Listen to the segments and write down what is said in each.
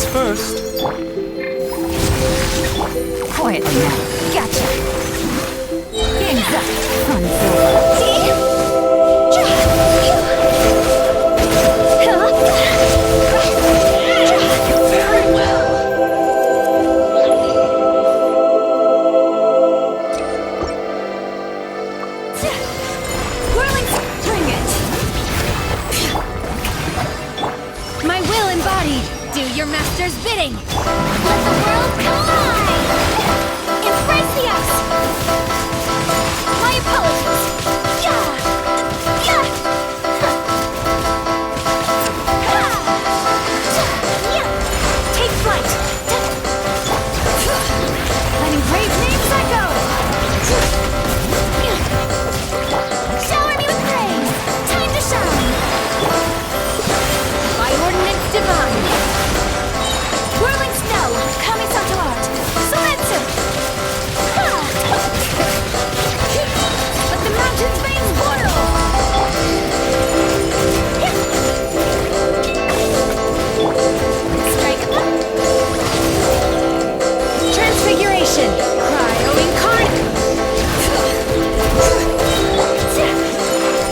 Face first. Quietly now. Gotcha. Game's up. Fun's over. Very well. Whirling, bring it. My will embodied. Do your master's bidding. Let the world collide. Embrace the ice. My apologies. Yeah. Yeah. Take flight. Letting brave names echo. Shower me with praise. Time to shine. By ordinance divine. Whirling snow. Kamisato art. Soretsu. Let the mountain's veins boil. Strike. Transfiguration. Cryo incarnate.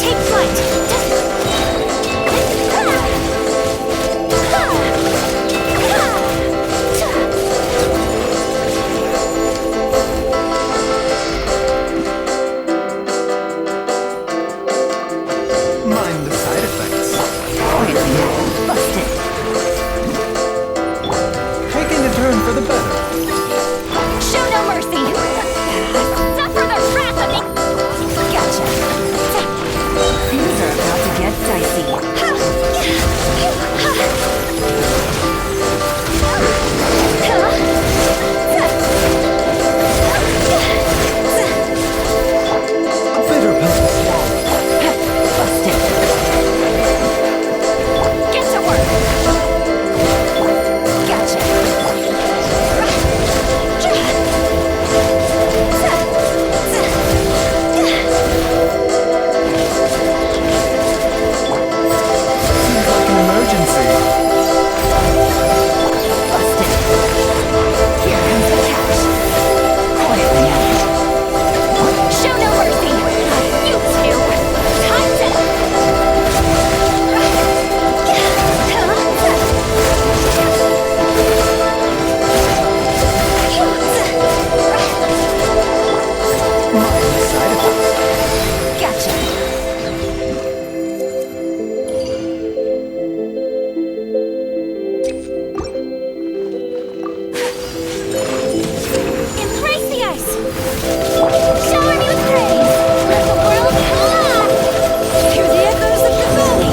Take flight. Mind the side effects. Quietly now. Busted. Taking a turn for the better. Show no mercy. Suffer the wrath of the... Gotcha. Things are about to get dicey. Bitter pill to swallow. Busted. Get to work. Gotcha. Seems like an emergency. Busted. Here comes the catch. Quietly now. Show no mercy. You two. Time's up. Mind the side effects. Gotcha. Embrace the ice. Shower me with praise. Let the world collide. Hear the echoes of the valley.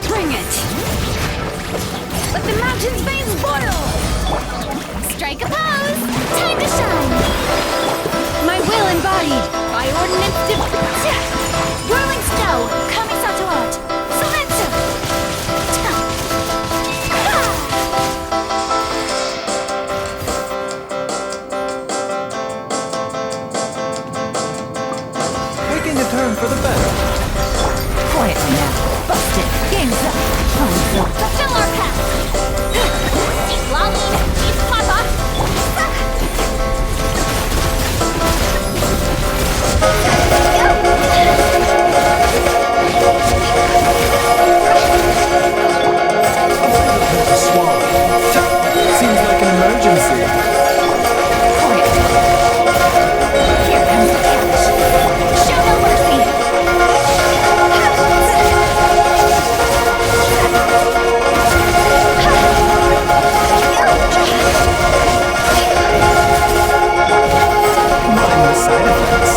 Bring it. Let the mountain's veins boil. Strike a pose. Time to shine. My will embodied. By ordinance Whirling snow. Kamisato art. Soretsu. Taking a turn for the better. Quietly now. Busted. Game's up. Fun's over. Fulfill our path. Citlali. Papa. Pill to swallow. Seems like an emergency. Quietly. Here comes the catch. Show no mercy. Mind the side effects.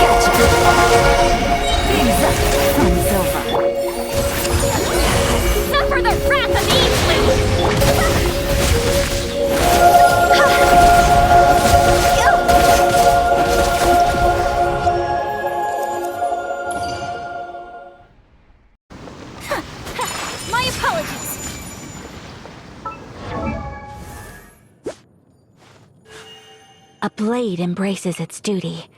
Gotcha. Game's up. Fun's over. Suffer the wrath of the blade embraces its duty.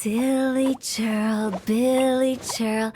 Silly churl, Billy churl.